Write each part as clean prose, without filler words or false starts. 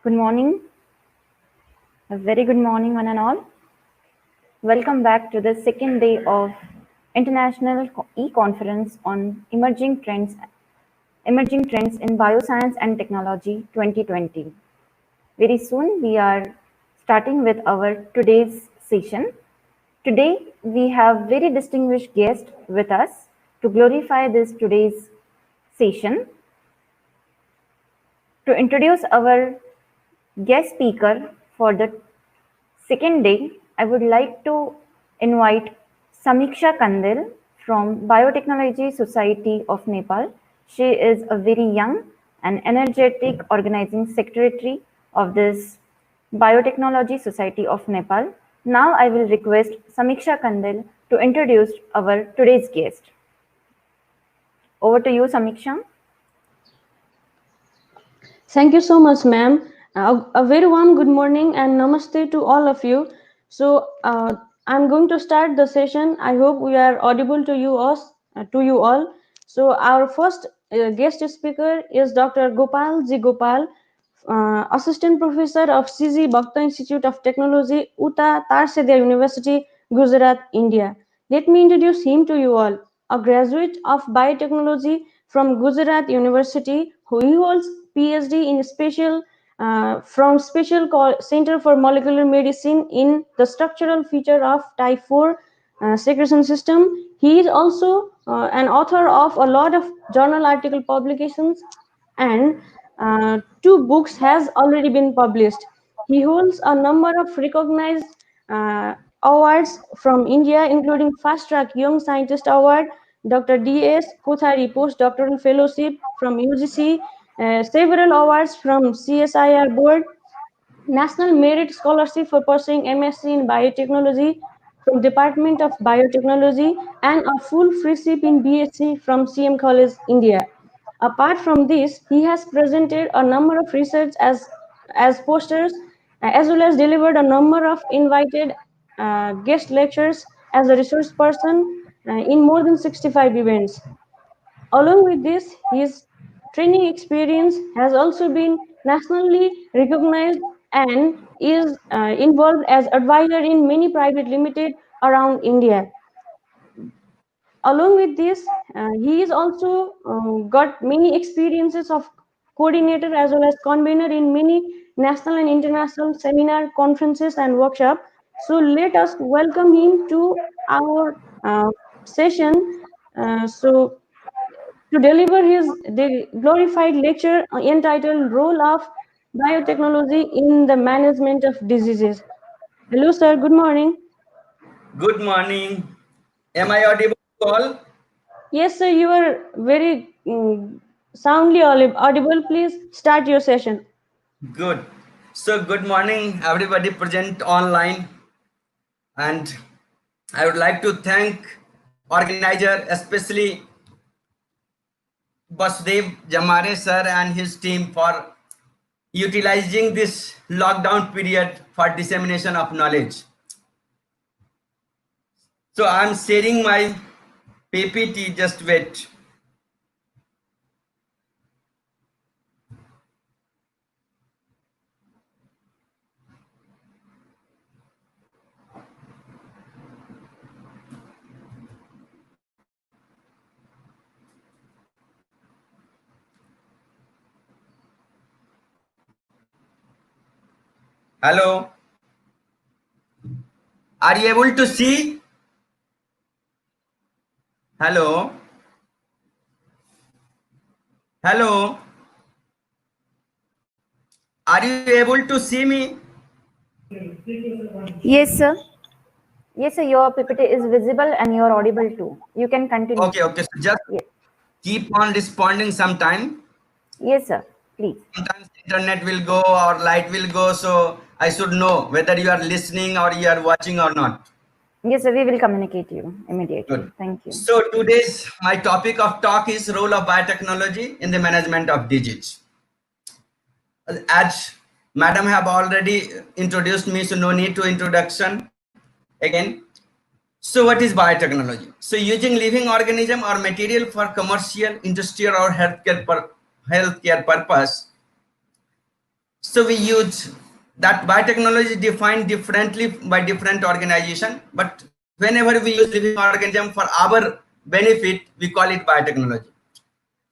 Good morning. A very good morning, one and all. Welcome back to the second day of International E-Conference on Emerging Trends in Bioscience and Technology 2020. Very soon we are starting with our today's session. Today we have very distinguished guest with us to glorify this today's session. To introduce our guest speaker for the second day, I would like to invite Samiksha Kandil from Biotechnology Society of Nepal. She is a very young and energetic organizing secretary of this Biotechnology Society of Nepal. Now I will request Samiksha Kandil to introduce our today's guest. Over to you, Samiksha. Thank you so much, ma'am. A very warm good morning and namaste to all of you. So I'm going to start the session. I hope we are audible to you all. So our first guest speaker is Dr. Gopal G. Gopal, Assistant Professor of C.G. Bhakta Institute of Technology, Uta Tarsedia University, Gujarat, India. Let me introduce him to you all. A graduate of biotechnology from Gujarat University, who holds PhD in from Special Center for Molecular Medicine in the structural feature of type 4 secretion system. He is also an author of a lot of journal article publications, and 2 books has already been published. He holds a number of recognized awards from India, including Fast Track Young Scientist Award, Dr. D.S. Kothari Postdoctoral Fellowship from UGC, several awards from CSIR Board, National Merit Scholarship for pursuing MSc in Biotechnology from Department of Biotechnology, and a full fellowship in BSc from CM College, India. Apart from this, he has presented a number of research as posters, as well as delivered a number of invited guest lectures as a resource person in more than 65 events. Along with this, his training experience has also been nationally recognized and is involved as advisor in many private limited around India. Along with this, he is also got many experiences of coordinator as well as convener in many national and international seminar, conferences, and workshop. So let us welcome him to our session. So to deliver his glorified lecture entitled Role of Biotechnology in the Management of Diseases. Hello, sir. Good morning. Good morning. Am I audible to all? Yes, sir. You are very soundly audible. Please start your session. Good. So good morning, everybody present online. And I would like to thank organizer, especially Basdev Jamare sir and his team for utilizing this lockdown period for dissemination of knowledge. So I'm sharing my PPT, just wait. Hello. Are you able to see? Hello. Hello. Are you able to see me? Yes, sir. Yes, sir. Your PPT is visible and you are audible too. You can continue. Okay. So just keep on responding sometime. Yes, sir. Please. Sometimes internet will go or light will go, so I should know whether you are listening or you are watching or not. Yes, sir. We will communicate you immediately. Good. Thank you. So today's my topic of talk is role of biotechnology in the management of disease. As madam have already introduced me, so no need to introduction again. So what is biotechnology? So using living organism or material for commercial, industrial or healthcare purpose. So we use that biotechnology defined differently by different organization, but whenever we use living organism for our benefit, we call it biotechnology.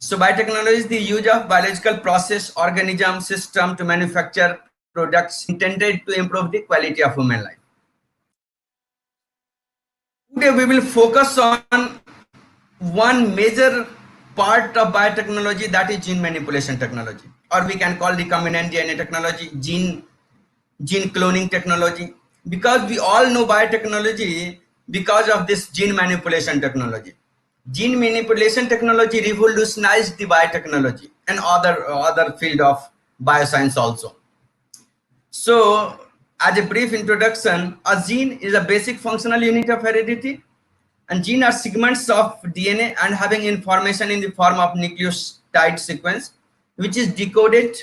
So biotechnology is the use of biological process, organism, system to manufacture products intended to improve the quality of human life. Today we will focus on one major part of biotechnology, that is gene manipulation technology, or we can call recombinant DNA technology, gene cloning technology, because we all know biotechnology because of this gene manipulation technology. Gene manipulation technology revolutionized the biotechnology and other field of bioscience also. So as a brief introduction, a gene is a basic functional unit of heredity, and gene are segments of DNA and having information in the form of nucleotide sequence, which is decoded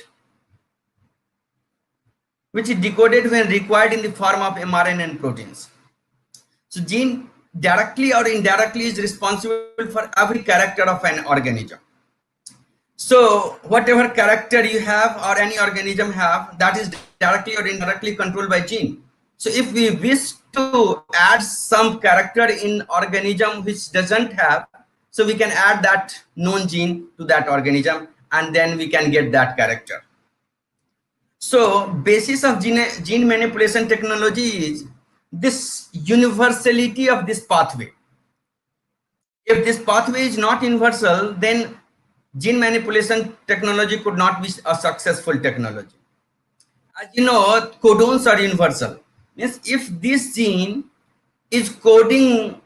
when required in the form of mRNA and proteins. So gene directly or indirectly is responsible for every character of an organism. So whatever character you have or any organism have, that is directly or indirectly controlled by gene. So if we wish to add some character in organism which doesn't have, so we can add that known gene to that organism and then we can get that character. So basis of gene manipulation technology is this universality of this pathway. If this pathway is not universal, then gene manipulation technology could not be a successful technology. As you know, codons are universal. Means if this gene is coding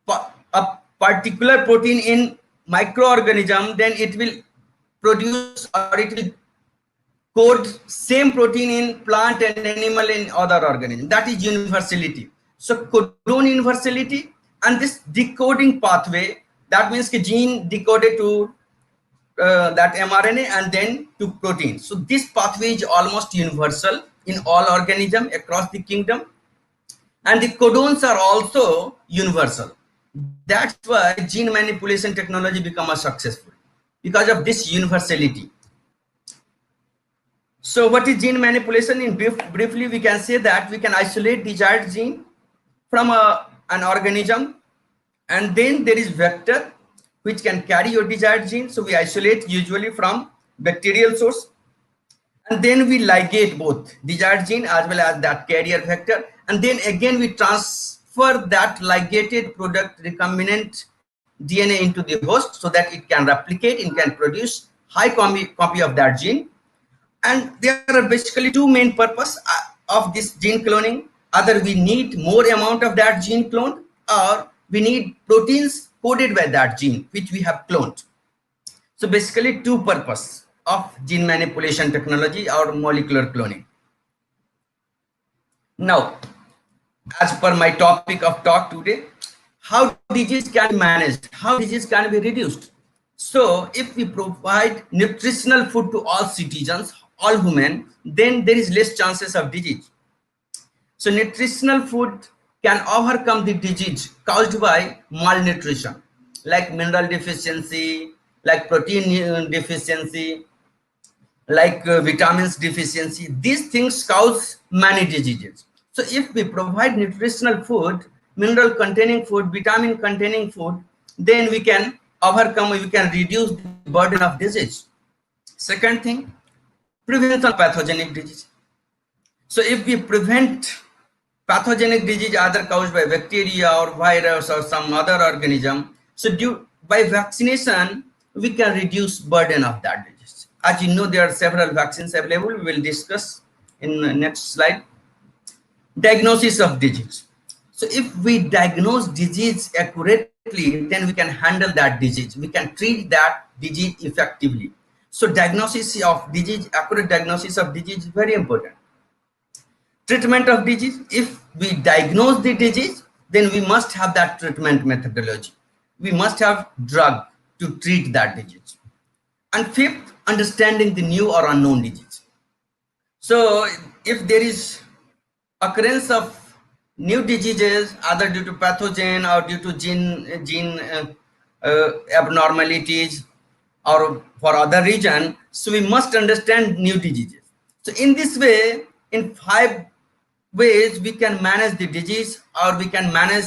a particular protein in microorganism, then it will produce or it will code same protein in plant and animal in other organism. That is universality. So codon universality and this decoding pathway, that means the gene decoded to that mRNA and then to protein. So this pathway is almost universal in all organisms across the kingdom, and the codons are also universal. That's why gene manipulation technology become a successful, because of this universality. So what is gene manipulation? In briefly, we can say that we can isolate desired gene from an organism, and then there is vector which can carry your desired gene. So we isolate usually from bacterial source, and then we ligate both desired gene as well as that carrier vector, and then again we transfer that ligated product recombinant DNA into the host so that it can replicate, it can produce high copy of that gene. And there are basically two main purposes of this gene cloning. Either we need more amount of that gene cloned, or we need proteins coded by that gene which we have cloned. So basically two purposes of gene manipulation technology or molecular cloning. Now, as per my topic of talk today, how disease can be managed, how disease can be reduced. So if we provide nutritional food to all citizens, all human, then there is less chances of disease. So nutritional food can overcome the disease caused by malnutrition, like mineral deficiency, like protein deficiency, like vitamins deficiency. These things cause many diseases. So if we provide nutritional food, mineral containing food, vitamin containing food, then we can overcome, we can reduce the burden of disease. Second thing, prevention of pathogenic disease. So if we prevent pathogenic disease either caused by bacteria or virus or some other organism, so by vaccination we can reduce burden of that disease. As you know, there are several vaccines available. We will discuss in the next slide. Diagnosis of disease. So if we diagnose disease accurately, then we can handle that disease, we can treat that disease effectively. So diagnosis of disease, accurate diagnosis of disease is very important. Treatment of disease, if we diagnose the disease, then we must have that treatment methodology. We must have drug to treat that disease. And fifth, understanding the new or unknown disease. So if there is occurrence of new diseases, either due to pathogen or due to gene abnormalities or for other reason, so we must understand new diseases. So in this way, in 5 ways, we can manage the disease, or we can manage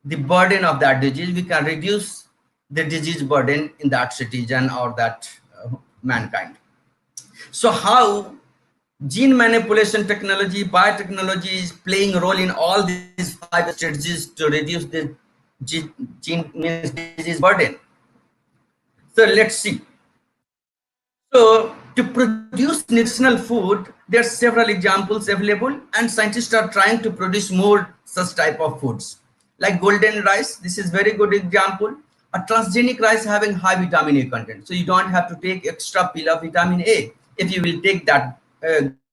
the burden of that disease. We can reduce the disease burden in that citizen or that mankind. So how gene manipulation technology, biotechnology is playing a role in all these 5 strategies to reduce the gene means disease burden. So let's see. So to produce nutritional food, there are several examples available, and scientists are trying to produce more such type of foods. Like golden rice, this is very good example. A transgenic rice having high vitamin A content. So you don't have to take extra pill of vitamin A if you will take that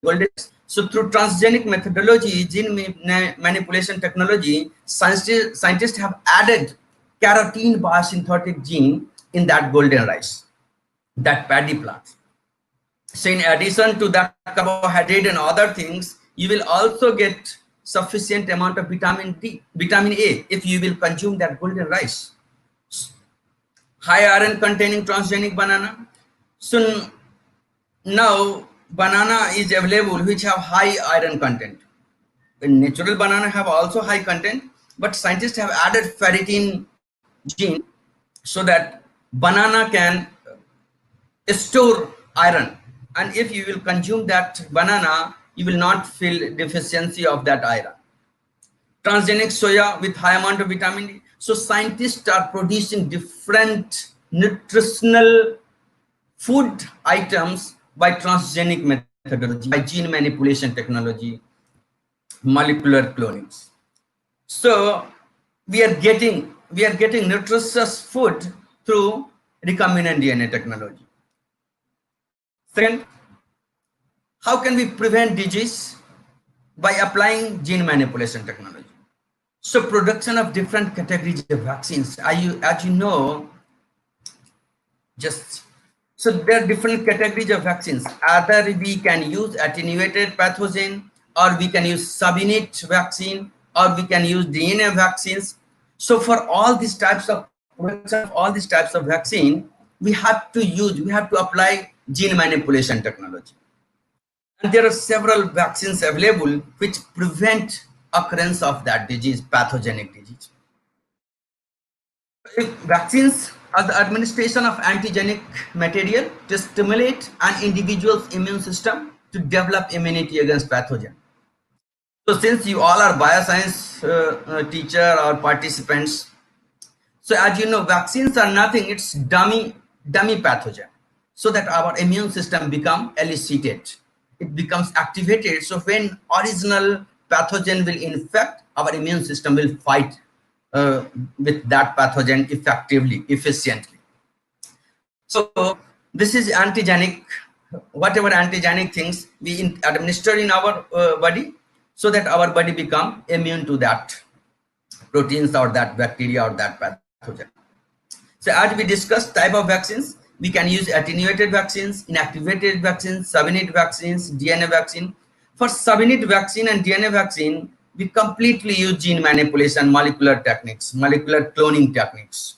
golden rice. So through transgenic methodology, gene manipulation technology, scientists have added carotene biosynthetic gene in that golden rice, that paddy plant. So in addition to that carbohydrate and other things, you will also get sufficient amount of vitamin A if you will consume that golden rice. High iron containing transgenic banana. So now banana is available which have high iron content. Natural banana have also high content, but scientists have added ferritin gene so that banana can store iron, and if you will consume that banana, you will not feel deficiency of that iron. Transgenic soya with high amount of vitamin D. So scientists are producing different nutritional food items by transgenic methodology, by gene manipulation technology, molecular cloning. So we are getting nutritious food through recombinant DNA technology. Second, how can we prevent disease? By applying gene manipulation technology. So production of different categories of vaccines. As you know, so there are different categories of vaccines. Either we can use attenuated pathogen, or we can use subunit vaccine, or we can use DNA vaccines. So for all these types of vaccine, we have to apply gene manipulation technology. And there are several vaccines available which prevent occurrence of that disease, pathogenic disease. Vaccines are the administration of antigenic material to stimulate an individual's immune system to develop immunity against pathogen. So since you all are bioscience teacher or participants, so as you know, vaccines are nothing, it's dummy pathogen, so that our immune system become elicited. It becomes activated. So when original pathogen will infect, our immune system will fight with that pathogen effectively, efficiently. So this is antigenic, whatever antigenic things we administer in our body, so that our body become immune to that proteins or that bacteria or that pathogen. So as we discussed type of vaccines, we can use attenuated vaccines, inactivated vaccines, subunit vaccines, DNA vaccine. For subunit vaccine and DNA vaccine, we completely use gene manipulation, molecular techniques, molecular cloning techniques.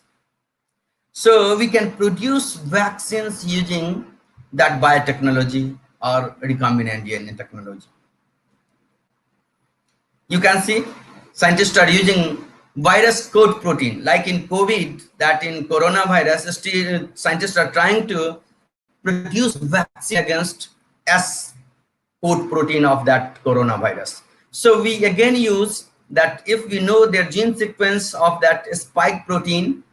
So we can produce vaccines using that biotechnology or recombinant DNA technology. You can see scientists are using virus code protein, like in COVID, that in coronavirus, still scientists are trying to produce vaccine against S code protein of that coronavirus. So we again use that, if we know their gene sequence of that spike protein,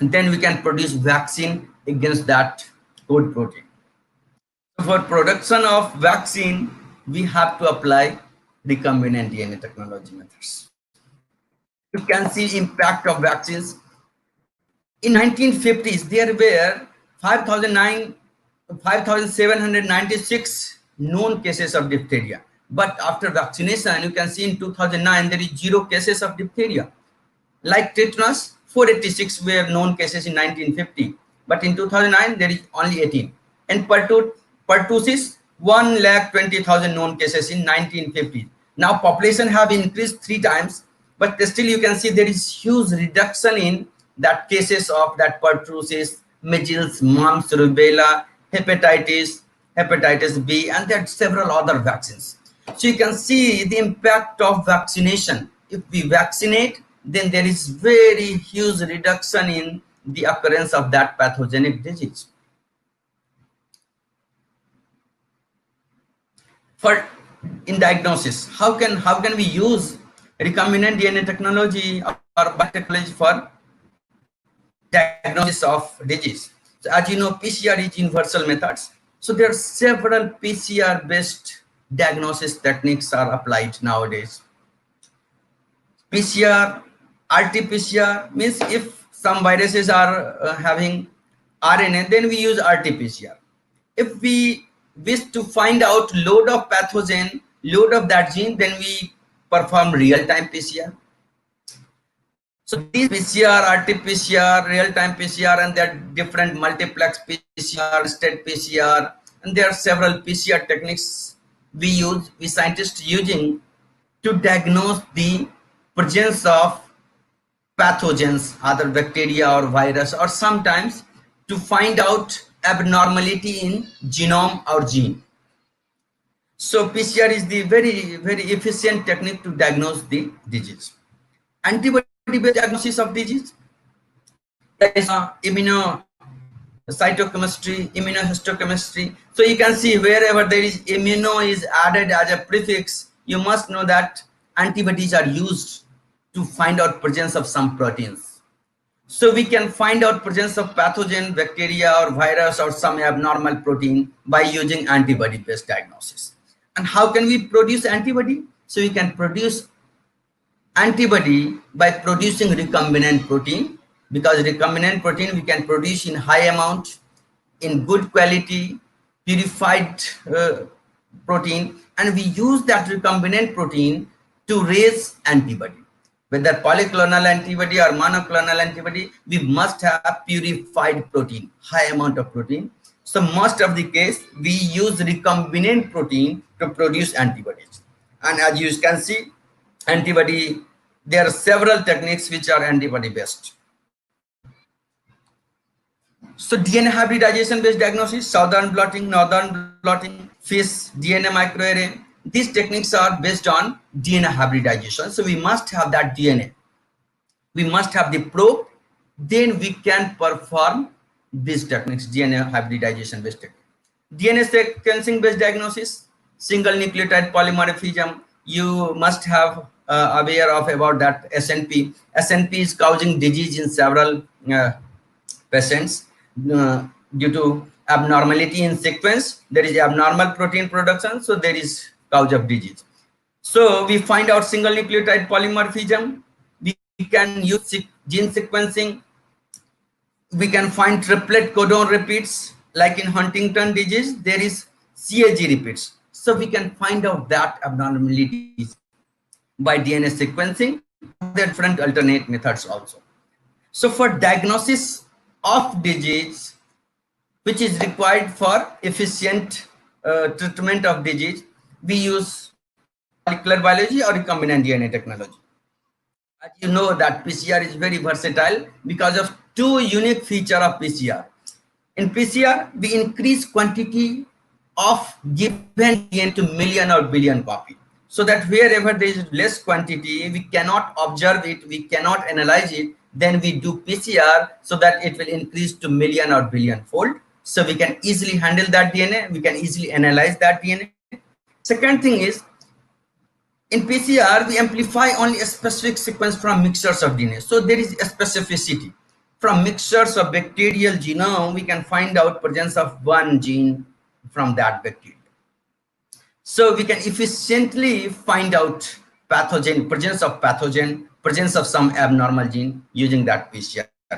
then we can produce vaccine against that code protein. For production of vaccine, we have to apply recombinant DNA technology methods. You can see impact of vaccines. In 1950s, there were 5,796 known cases of diphtheria. But after vaccination, you can see in 2009, there is 0 cases of diphtheria. Like tetanus, 486 were known cases in 1950. But in 2009, there is only 18. And pertussis, 1,20,000 known cases in 1950. Now population have increased 3 times. But still you can see there is huge reduction in that cases of that pertussis, measles, mumps, rubella, hepatitis, hepatitis B, and there are several other vaccines. So you can see the impact of vaccination. If we vaccinate, then there is very huge reduction in the occurrence of that pathogenic disease. For in diagnosis, how can we use recombinant DNA technology or biotechnology for diagnosis of disease? So as you know, PCR is universal methods. So there are several PCR based diagnosis techniques are applied nowadays. PCR, RT-PCR means if some viruses are having RNA, then we use RT-PCR. If we wish to find out load of pathogen, load of that gene, then we perform real-time PCR. So these PCR, RT-PCR, real-time PCR, and there are different multiplex PCR, state PCR, and there are several PCR techniques we scientists using to diagnose the presence of pathogens, either bacteria or virus, or sometimes to find out abnormality in genome or gene. So PCR is the very, very efficient technique to diagnose the disease. Antibody-based diagnosis of disease, there is immunocytochemistry, immunohistochemistry. So you can see wherever there is immuno is added as a prefix, you must know that antibodies are used to find out presence of some proteins. So we can find out presence of pathogen, bacteria or virus or some abnormal protein by using antibody-based diagnosis. And how can we produce antibody? So we can produce antibody by producing recombinant protein, because recombinant protein we can produce in high amount, in good quality, purified protein, and we use that recombinant protein to raise antibody. Whether polyclonal antibody or monoclonal antibody, we must have purified protein, high amount of protein. So most of the case, we use recombinant protein to produce antibodies. And as you can see, antibody, there are several techniques which are antibody based. So DNA hybridization based diagnosis, southern blotting, northern blotting, FISH, DNA microarray, these techniques are based on DNA hybridization. So we must have that DNA. We must have the probe, then we can perform these techniques, DNA hybridization based technique. DNA sequencing based diagnosis, single nucleotide polymorphism, you must have aware of about that SNP. SNP is causing disease in several patients due to abnormality in sequence. There is abnormal protein production, so there is cause of disease. So we find out single nucleotide polymorphism. We can use gene sequencing. We can find triplet codon repeats, like in Huntington disease, there is CAG repeats. So we can find out that abnormalities by DNA sequencing. There are different alternate methods also. So for diagnosis of disease, which is required for efficient treatment of disease, we use molecular biology or recombinant DNA technology. As you know that PCR is very versatile because of two unique features of PCR. In PCR, we increase quantity of given DNA to million or billion copy. So that wherever there is less quantity, we cannot observe it, we cannot analyze it, then we do PCR so that it will increase to million or billion fold. So we can easily handle that DNA, we can easily analyze that DNA. Second thing is, in PCR, we amplify only a specific sequence from mixtures of DNA. So there is a specificity. From mixtures of bacterial genome, we can find out presence of one gene from that bacteria. So we can efficiently find out pathogen, presence of pathogen, presence of some abnormal gene using that PCR. You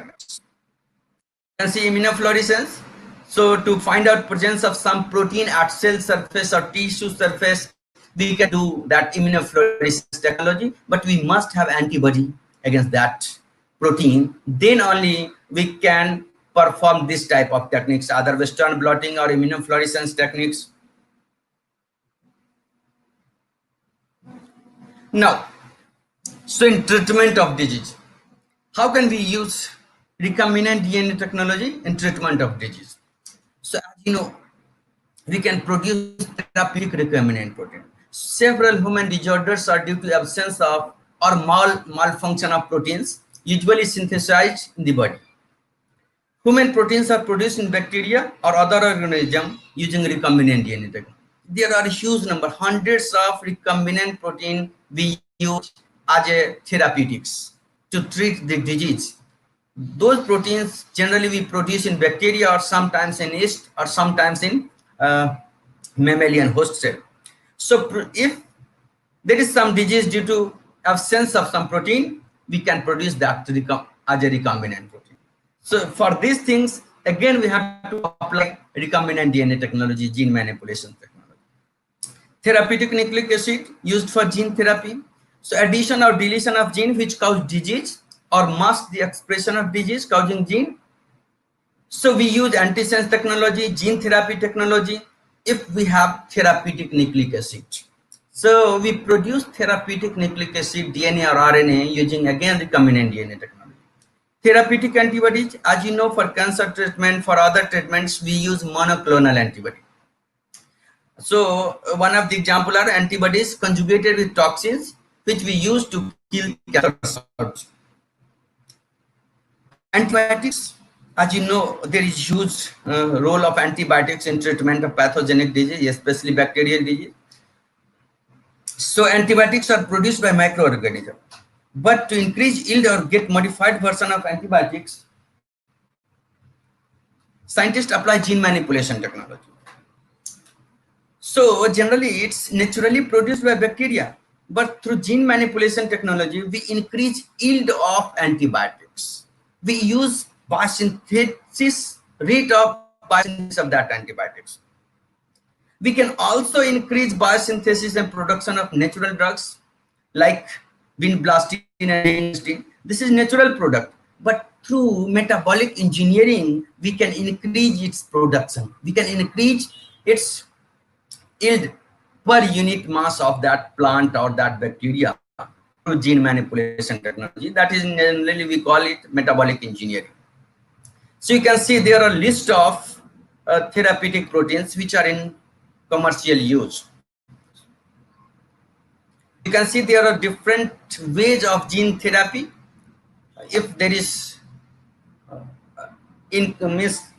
can see immunofluorescence. So to find out presence of some protein at cell surface or tissue surface, we can do that immunofluorescence technology, but we must have antibody against that protein. Then only we can perform this type of techniques, either Western blotting or immunofluorescence techniques. Now, so in treatment of disease, how can we use recombinant DNA technology in treatment of disease? So as you know, we can produce therapeutic recombinant protein. Several human disorders are due to absence of or malfunction of proteins usually synthesized in the body. Human proteins are produced in bacteria or other organisms using recombinant DNA technology. There are a huge number, hundreds of recombinant protein we use as a therapeutics to treat the disease. Those proteins generally we produce in bacteria or sometimes in yeast or sometimes in mammalian host cell. So if there is some disease due to absence of some protein, we can produce that as a recombinant protein. So for these things, again, we have to apply recombinant DNA technology, gene manipulation technology. Therapeutic nucleic acid used for gene therapy. So addition or deletion of gene which cause disease or mask the expression of disease causing gene. So we use antisense technology, gene therapy technology, if we have therapeutic nucleic acid. So we produce therapeutic nucleic acid, DNA or RNA using again recombinant DNA technology. Therapeutic antibodies, as you know, for cancer treatment, for other treatments, we use monoclonal antibody. So one of the example are antibodies conjugated with toxins, which we use to kill cancer cells. Antibiotics, as you know, there is huge role of antibiotics in treatment of pathogenic disease, especially bacterial disease. So antibiotics are produced by microorganisms. But to increase yield or get modified version of antibiotics, scientists apply gene manipulation technology. So generally it's naturally produced by bacteria, but through gene manipulation technology, we increase yield of antibiotics. We use biosynthesis rate of biosynthesis of that antibiotics. We can also increase biosynthesis and production of natural drugs like vinblastine and vinblastine. This is natural product, but through metabolic engineering, we can increase its production. We can increase its yield per unit mass of that plant or that bacteria through gene manipulation technology. That is generally we call it metabolic engineering. So you can see there are a list of therapeutic proteins which are in commercial use. You can see there are different ways of gene therapy. If there is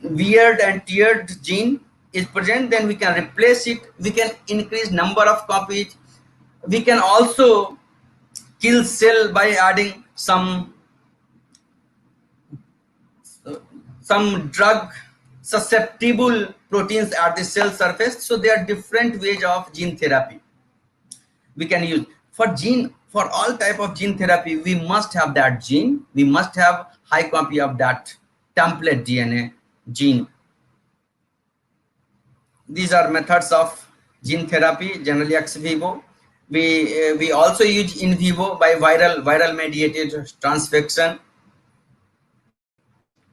weird and tiered gene is present, then we can replace it. We can increase number of copies. We can also kill cell by adding some drug susceptible proteins at the cell surface. So there are different ways of gene therapy we can use. For all type of gene therapy, we must have that gene. We must have high copy of that template DNA gene. These are methods of gene therapy, generally ex vivo. We also use in vivo by viral mediated transfection.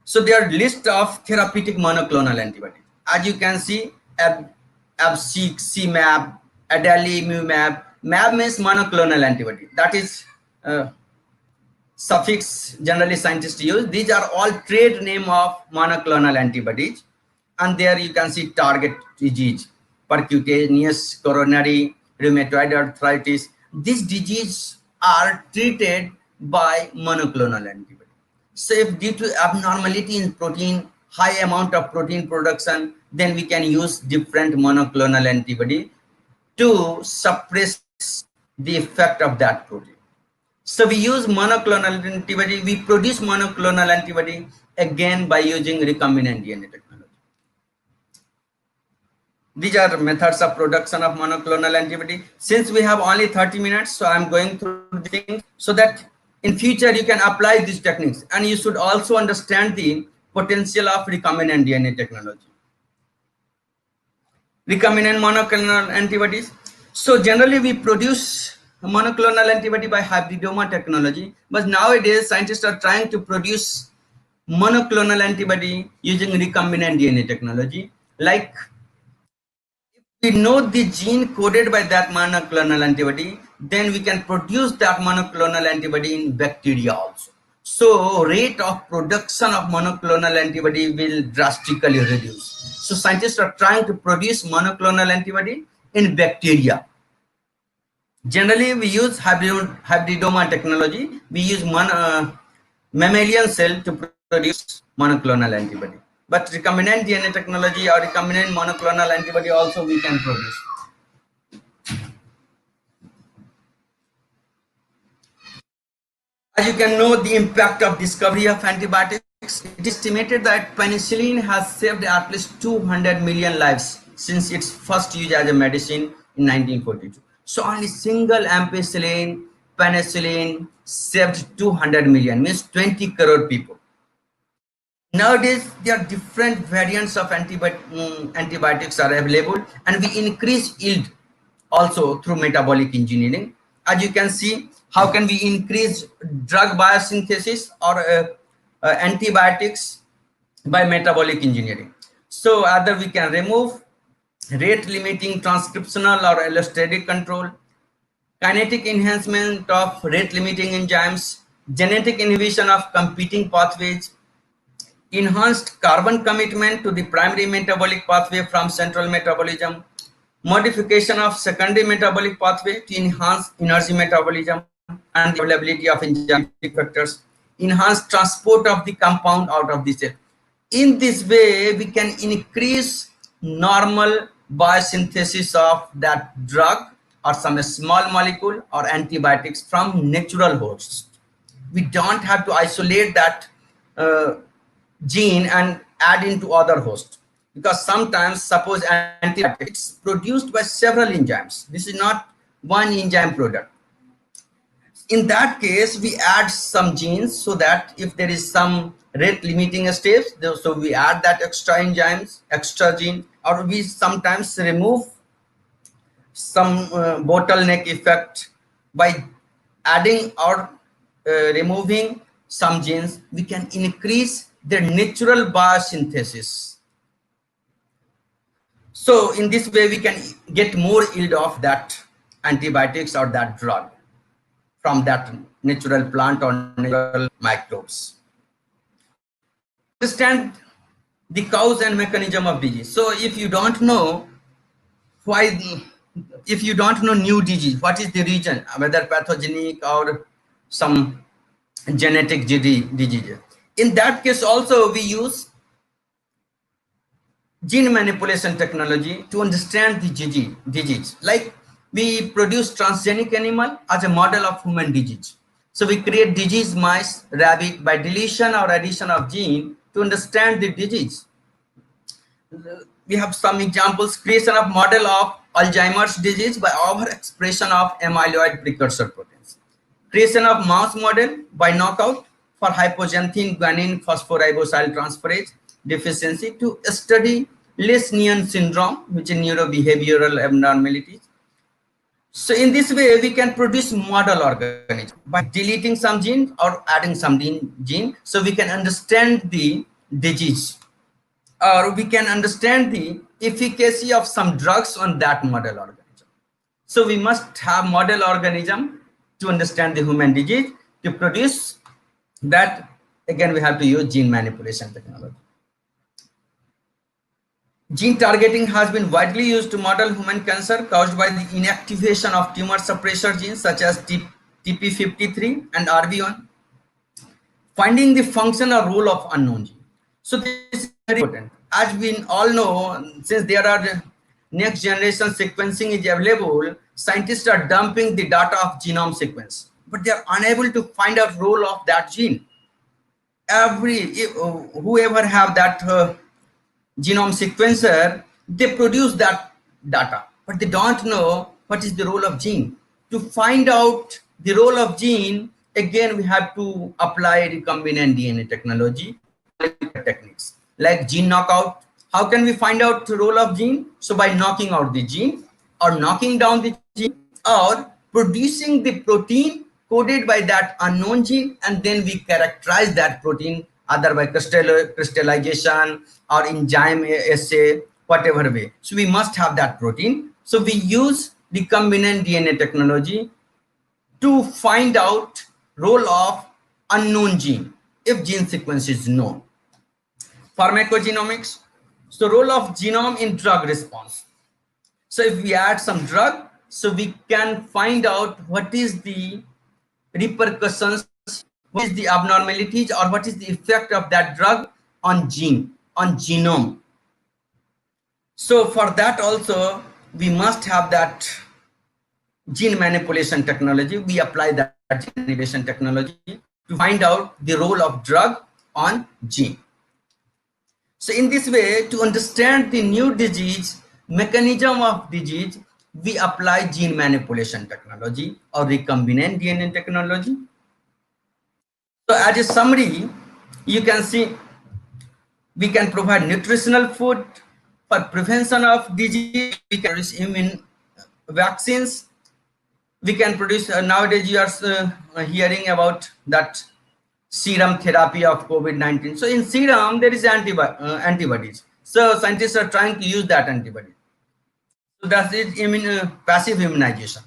So there are list of therapeutic monoclonal antibodies. As you can see, Abceg, CMAB, adalimumab. MAB means monoclonal antibody. That is suffix generally scientists use. These are all trade name of monoclonal antibodies. And there you can see target disease, percutaneous coronary, rheumatoid arthritis. These diseases are treated by monoclonal antibody. So if due to abnormality in protein, high amount of protein production, then we can use different monoclonal antibody to suppress the effect of that protein. So we use monoclonal antibody. We produce monoclonal antibody again by using recombinant DNA technology. These are methods of production of monoclonal antibody. Since we have only 30 minutes, so I'm going through the things so that in future you can apply these techniques, and you should also understand the potential of recombinant DNA technology. Recombinant monoclonal antibodies. So generally we produce monoclonal antibody by hybridoma technology, but nowadays scientists are trying to produce monoclonal antibody using recombinant DNA technology. Like if we know the gene coded by that monoclonal antibody, then we can produce that monoclonal antibody in bacteria also. So rate of production of monoclonal antibody will drastically reduce. So scientists are trying to produce monoclonal antibody in bacteria. Generally, we use hybridoma technology. We use mammalian cell to produce monoclonal antibody. But recombinant DNA technology or recombinant monoclonal antibody also we can produce. As you can know, the impact of discovery of antibiotics, it is estimated that penicillin has saved at least 200 million lives since its first use as a medicine in 1942. So only single ampicillin, penicillin saved 200 million, means 20 crore people. Nowadays, there are different variants of antibiotics are available, and we increase yield also through metabolic engineering. As you can see, how can we increase drug biosynthesis or antibiotics by metabolic engineering? So either we can remove rate limiting transcriptional or allostatic control, kinetic enhancement of rate limiting enzymes, genetic inhibition of competing pathways, enhanced carbon commitment to the primary metabolic pathway from central metabolism, modification of secondary metabolic pathway to enhance energy metabolism and the availability of enzymatic factors, enhanced transport of the compound out of the cell. In this way, we can increase normal biosynthesis of that drug or some small molecule or antibiotics from natural hosts. We don't have to isolate that gene and add into other host, because sometimes suppose antibiotics produced by several enzymes. This is not one enzyme product. In that case, we add some genes so that if there is some rate limiting steps, so we add that extra enzymes, extra gene, or we sometimes remove some bottleneck effect by adding or removing some genes. We can increase their natural biosynthesis. So in this way, we can get more yield of that antibiotics or that drug from that natural plant or natural microbes. Understand the cause and mechanism of disease. So if you don't know if you don't know new disease, what is the reason, whether pathogenic or some genetic disease, in that case also we use gene manipulation technology to understand the disease. Like we produce transgenic animal as a model of human disease. So we create disease mice, rabbit by deletion or addition of gene to understand the disease. We have some examples: creation of model of Alzheimer's disease by overexpression of amyloid precursor proteins, creation of mouse model by knockout for hypoxanthine guanine phosphoribosyl transferase deficiency to study Lesch-Nyhan syndrome, which is neurobehavioral abnormalities. So in this way, we can produce model organism by deleting some gene or adding some gene, so we can understand the disease, or we can understand the efficacy of some drugs on that model organism. So we must have model organism to understand the human disease. To produce that, again, we have to use gene manipulation technology. Gene targeting has been widely used to model human cancer caused by the inactivation of tumor suppressor genes such as TP53 and RB1. Finding the function or role of unknown gene. So this is very important. As we all know, since there are next generation sequencing is available, scientists are dumping the data of genome sequence, but they are unable to find out role of that gene. Whoever have that genome sequencer, they produce that data, but they don't know what is the role of gene. To find out the role of gene, again, we have to apply recombinant DNA technology techniques like gene knockout. How can we find out the role of gene? So by knocking out the gene or knocking down the gene or producing the protein coded by that unknown gene, and then we characterize that protein either by crystallization or enzyme assay, whatever way. So we must have that protein. So we use recombinant DNA technology to find out role of unknown gene if gene sequence is known. Pharmacogenomics, So role of genome in drug response. So if we add some drug, so we can find out what is the repercussions, what is the abnormalities, or what is the effect of that drug on genome. So for that also, we must have that gene manipulation technology. We apply that gene manipulation technology to find out the role of drug on gene. So in this way, to understand the new disease, mechanism of disease, we apply gene manipulation technology or recombinant DNA technology. So as a summary, you can see we can provide nutritional food for prevention of disease. We can produce immune vaccines. We can produce, nowadays you are hearing about that serum therapy of COVID-19. So in serum, there is antibodies. So scientists are trying to use that antibody. So that is passive immunization.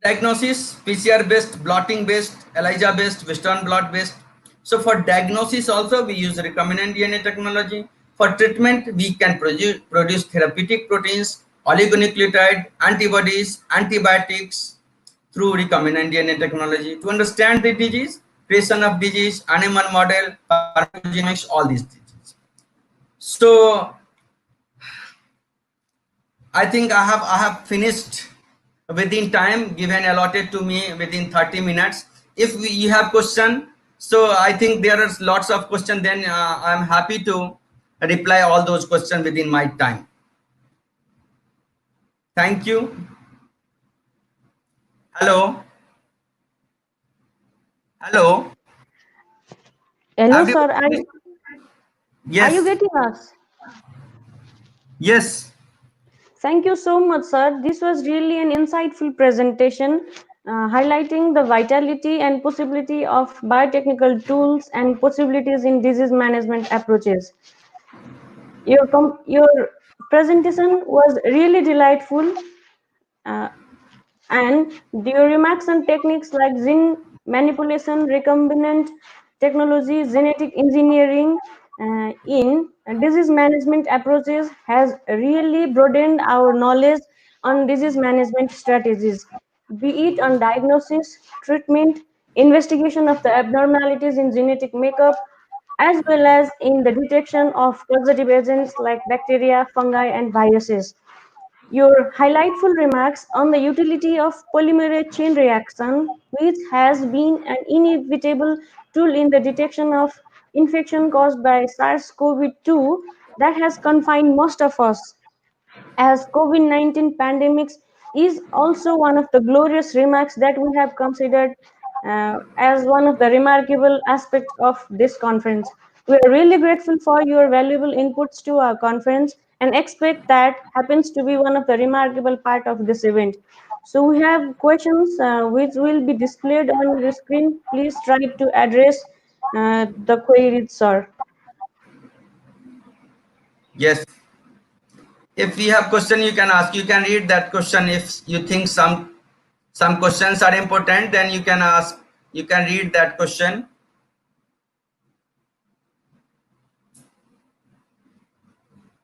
Diagnosis, PCR based, blotting based, ELISA based, Western blot based. So for diagnosis also, we use recombinant DNA technology. For treatment, we can produce therapeutic proteins, oligonucleotide, antibodies, antibiotics through recombinant DNA technology. To understand the disease, creation of disease, animal model, pharmacogenomics, all these diseases. So I think I have finished within time given allotted to me within 30 minutes. If you have question, so I think there are lots of questions, then I'm happy to reply all those questions within my time. Thank you. Hello. Hello. Hello, sir. Yes. Are you getting us? Yes. Thank you so much, sir. This was really an insightful presentation, highlighting the vitality and possibility of biotechnical tools and possibilities in disease management approaches. Your presentation was really delightful, and your remarks on techniques like gene manipulation, recombinant technology, genetic engineering in disease management approaches has really broadened our knowledge on disease management strategies, be it on diagnosis, treatment, investigation of the abnormalities in genetic makeup, as well as in the detection of causative agents like bacteria, fungi, and viruses. Your highlightful remarks on the utility of polymerase chain reaction, which has been an inevitable tool in the detection of infection caused by SARS-CoV-2 that has confined most of us, as COVID-19 pandemics is also one of the glorious remarks that we have considered as one of the remarkable aspects of this conference. We are really grateful for your valuable inputs to our conference and expect that happens to be one of the remarkable part of this event. So we have questions which will be displayed on the screen. Please try to address the queries, sir. Yes. If we have question, you can ask. You can read that question. If you think some questions are important, then you can ask. You can read that question.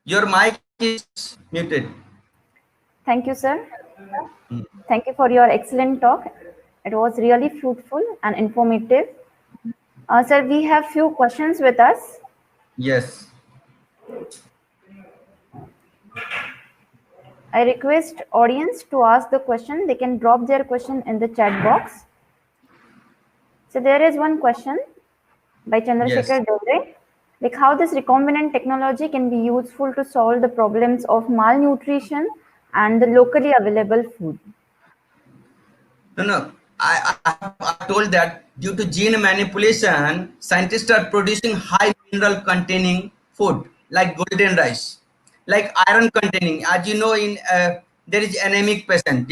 Your mic is muted. Thank you, sir. Thank you for your excellent talk. It was really fruitful and informative. Sir, we have few questions with us. Yes. I request audience to ask the question. They can drop their question in the chat box. So there is one question by Chandrasekhar Dore, like how this recombinant technology can be useful to solve the problems of malnutrition and the locally available food. No. I told that due to gene manipulation, scientists are producing high mineral containing food like golden rice, like iron containing. As you know, in there is anemic patient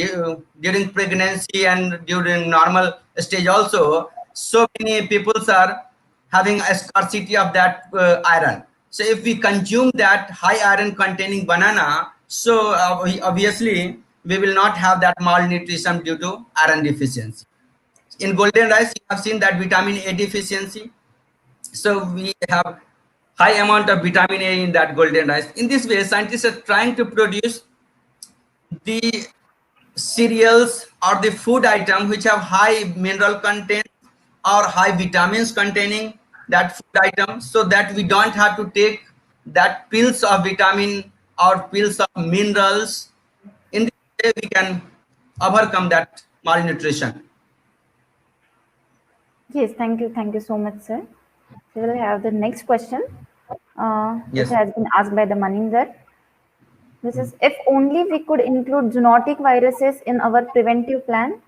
during pregnancy and during normal stage also. So many people are having a scarcity of that iron. So if we consume that high iron containing banana, so obviously we will not have that malnutrition due to iron deficiency. In golden rice, you have seen that vitamin A deficiency. So we have high amount of vitamin A in that golden rice. In this way, scientists are trying to produce the cereals or the food item which have high mineral content or high vitamins containing that food item, so that we don't have to take that pills of vitamin or pills of minerals. In this way, we can overcome that malnutrition. Yes, thank you. Thank you so much, sir. So we'll have the next question, which Yes. has been asked by the Maninder. This is, if only we could include zoonotic viruses in our preventive plan.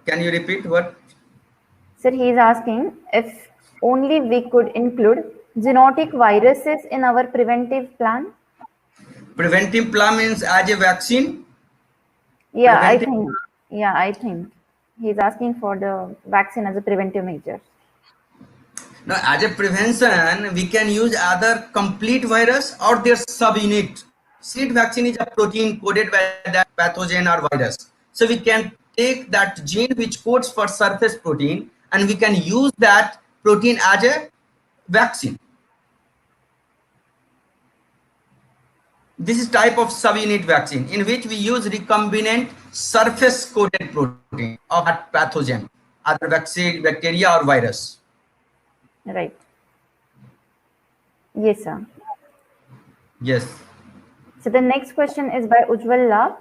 Can you repeat what? Sir, he is asking if only we could include zoonotic viruses in our preventive plan. Preventive plan means as a vaccine. Yeah, Preventive. I think he's asking for the vaccine as a preventive measure. Now, as a prevention, we can use either complete virus or their subunit. Seed vaccine is a protein coded by that pathogen or virus. So we can take that gene which codes for surface protein, and we can use that protein as a vaccine. This is type of subunit vaccine in which we use recombinant surface coated protein of that pathogen, either vaccine, bacteria or virus. Right. Yes, sir. Yes. So the next question is by Ujjwal Lal.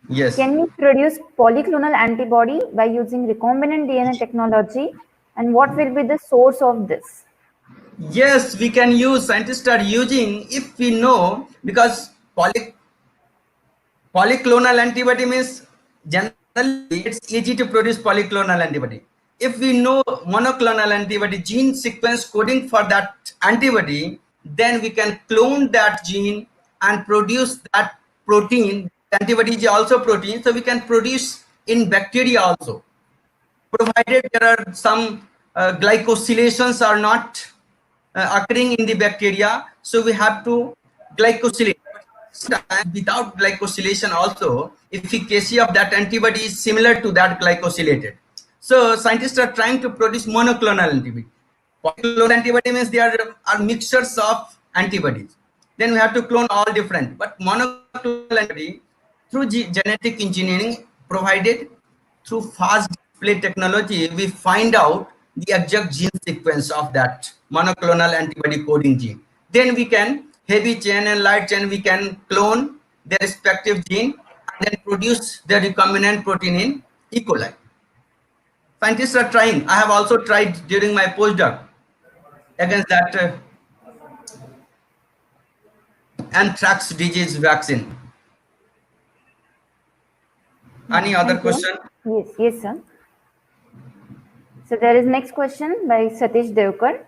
Yes. Can we produce polyclonal antibody by using recombinant DNA technology? And what will be the source of this? Yes, we can use, scientists are using, if we know, because polyclonal antibody means generally it's easy to produce polyclonal antibody. If we know monoclonal antibody gene sequence coding for that antibody, then we can clone that gene and produce that protein. Antibody is also protein, so we can produce in bacteria also, provided there are some glycosylations are not occurring in the bacteria, so we have to glycosylate. Without glycosylation also, efficacy of that antibody is similar to that glycosylated. So scientists are trying to produce monoclonal antibody. Polyclonal antibody means there are mixtures of antibodies. Then we have to clone all different. But monoclonal antibody through genetic engineering provided through fast display technology, we find out the exact gene sequence of that monoclonal antibody coding gene. Then we can heavy chain and light chain, we can clone their respective gene and then produce the recombinant protein in E. coli. Scientists are trying. I have also tried during my postdoc against that anthrax disease vaccine. Any other question? Yes, sir. So there is next question by Satish Devkar.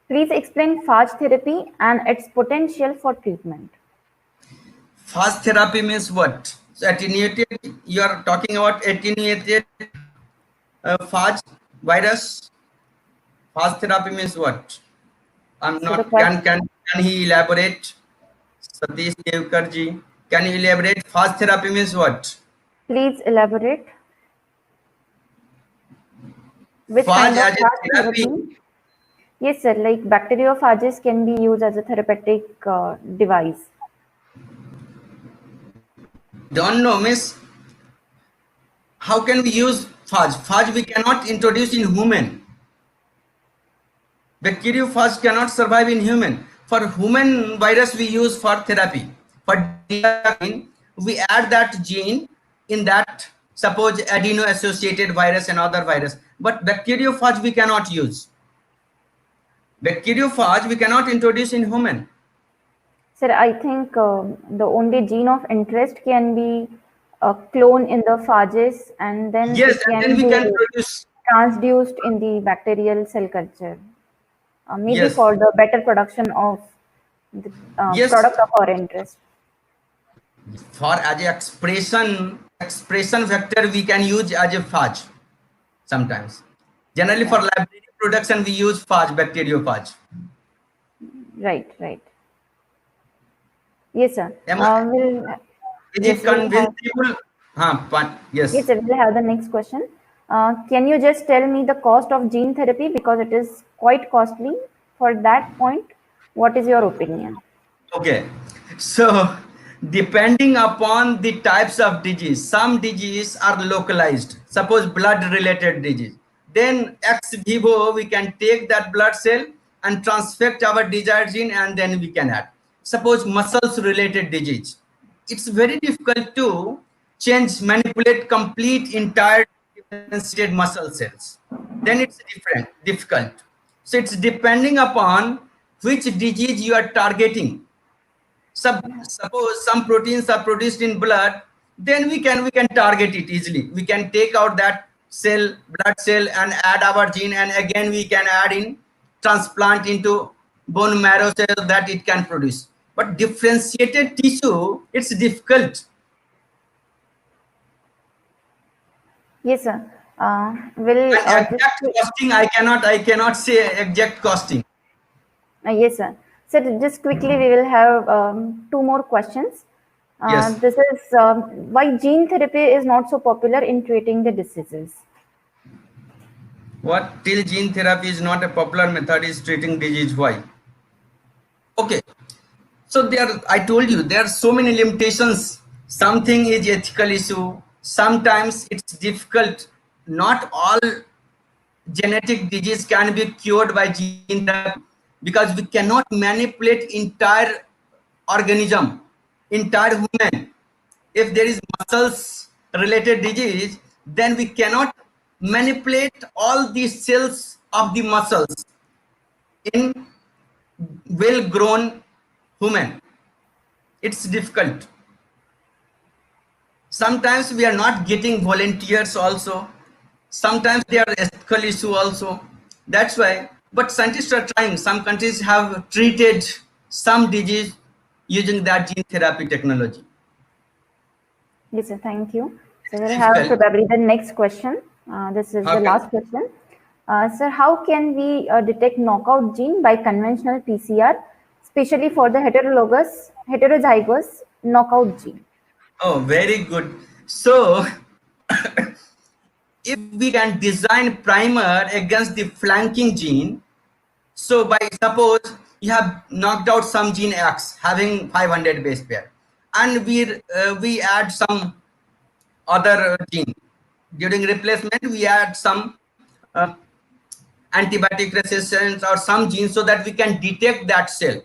Please explain phage therapy and its potential for treatment. Phage therapy means what? So attenuated, you are talking about attenuated phage virus. Phage therapy means what? I'm So not, can he elaborate? Satish Devkar ji, can you elaborate? Phage therapy means what? Please elaborate. Which Phage kind of as a phage therapy. therapy? Yes, sir. Like bacteriophages can be used as a therapeutic device. Don't know, miss. How can we use phage? Phage we cannot introduce in human. Bacteriophage cannot survive in human. For human virus we use for therapy. For we add that gene in that, suppose adeno associated virus and other virus. But bacteriophage we cannot use. Bacteriophage we cannot introduce in human. Sir, I think the only gene of interest can be cloned in the phages, and then yes, it and can then we be can produce transduced in the bacterial cell culture. Maybe yes. for the better production of the yes. product of our interest. For as a expression vector we can use as a phage sometimes. Generally for library production we use phage, bacteriophage. Right. Yes, sir. Is it convincible? Yes. Yes, sir. We'll have the next question. Can you just tell me the cost of gene therapy, because it is quite costly? For that point, what is your opinion? Okay, so depending upon the types of disease, some diseases are localized. Suppose blood-related disease, then ex vivo we can take that blood cell and transfect our desired gene, and then we can add. Suppose muscles-related disease, it's very difficult to change, manipulate complete entire differentiated muscle cells. Then it's difficult. So it's depending upon which disease you are targeting. Suppose some proteins are produced in blood, then we can target it easily. We can take out that cell, blood cell, and add our gene, and again we can add in, transplant into bone marrow cell that it can produce. But differentiated tissue, it's difficult. Yes, sir. Will And exact costing, I cannot say exact costing. yes, sir. So just quickly, we will have two more questions. Yes. This is why gene therapy is not so popular in treating the diseases. What till gene therapy is not a popular method is treating disease? Why? Okay. So I told you, there are so many limitations. Something is ethical issue. Sometimes it's difficult. Not all genetic disease can be cured by gene therapy because we cannot manipulate entire organism, entire human. If there is muscles related disease, then we cannot manipulate all the cells of the muscles in well grown human. It's difficult. Sometimes we are not getting volunteers also. Sometimes there are ethical issue also. That's why, but scientists are trying. Some countries have treated some disease using that gene therapy technology. Yes, sir. Thank you. So we'll have probably the next question. This is the last question. Sir, how can we detect knockout gene by conventional PCR, especially for the heterozygous knockout gene? Oh, very good. So, if we can design primer against the flanking gene, so by suppose you have knocked out some gene X having 500 base pair, and we add some other gene during replacement, we add some antibiotic resistance or some gene so that we can detect that cell.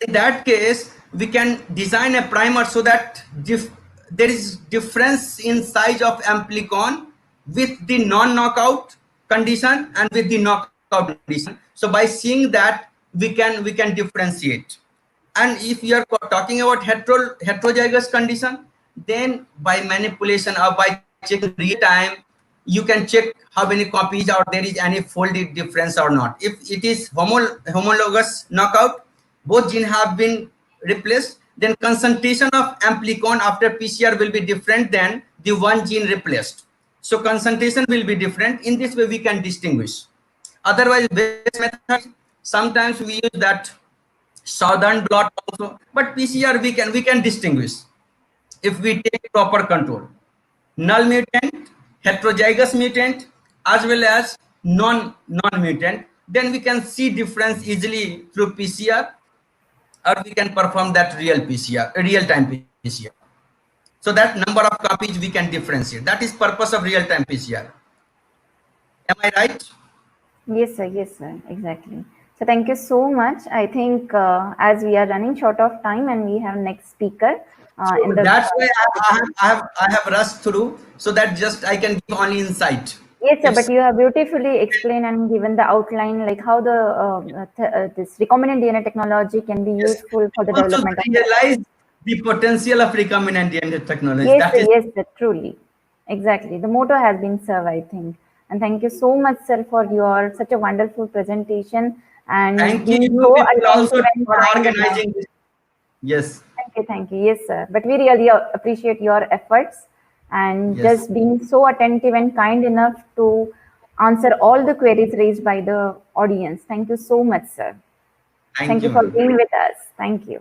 In that case, we can design a primer so that there is difference in size of amplicon with the non-knockout condition and with the knockout condition. So by seeing that, we can differentiate. And if you are talking about heterozygous condition, then by manipulation or by checking real time, you can check how many copies or there is any folded difference or not. If it is homologous knockout, both genes have been replaced, then concentration of amplicon after PCR will be different than the one gene replaced. So concentration will be different. In this way, we can distinguish. Otherwise, base method, sometimes we use that southern blot also, but PCR we can distinguish if we take proper control. Null mutant, heterozygous mutant, as well as non-mutant, then we can see difference easily through PCR, or we can perform that real-time PCR. So that number of copies we can differentiate. That is purpose of real-time PCR. Am I right? Yes, sir. Yes, sir. Exactly. So thank you so much. I think as we are running short of time and we have next speaker. That's why I have rushed through so that just I can give only insight. Yes, sir, but you have beautifully explained and given the outline, like how the this recombinant DNA technology can be useful for the development of realize the potential of recombinant DNA technology. Yes, sir, yes, sir, truly. Exactly. The motto has been served, I think. And thank you so much, sir, for your such a wonderful presentation and thank being you so also attentive for organizing this. Yes. Thank you. Yes, sir. But we really appreciate your efforts and just being so attentive and kind enough to answer all the queries raised by the audience. Thank you so much, sir. Thank you for being with us. Thank you.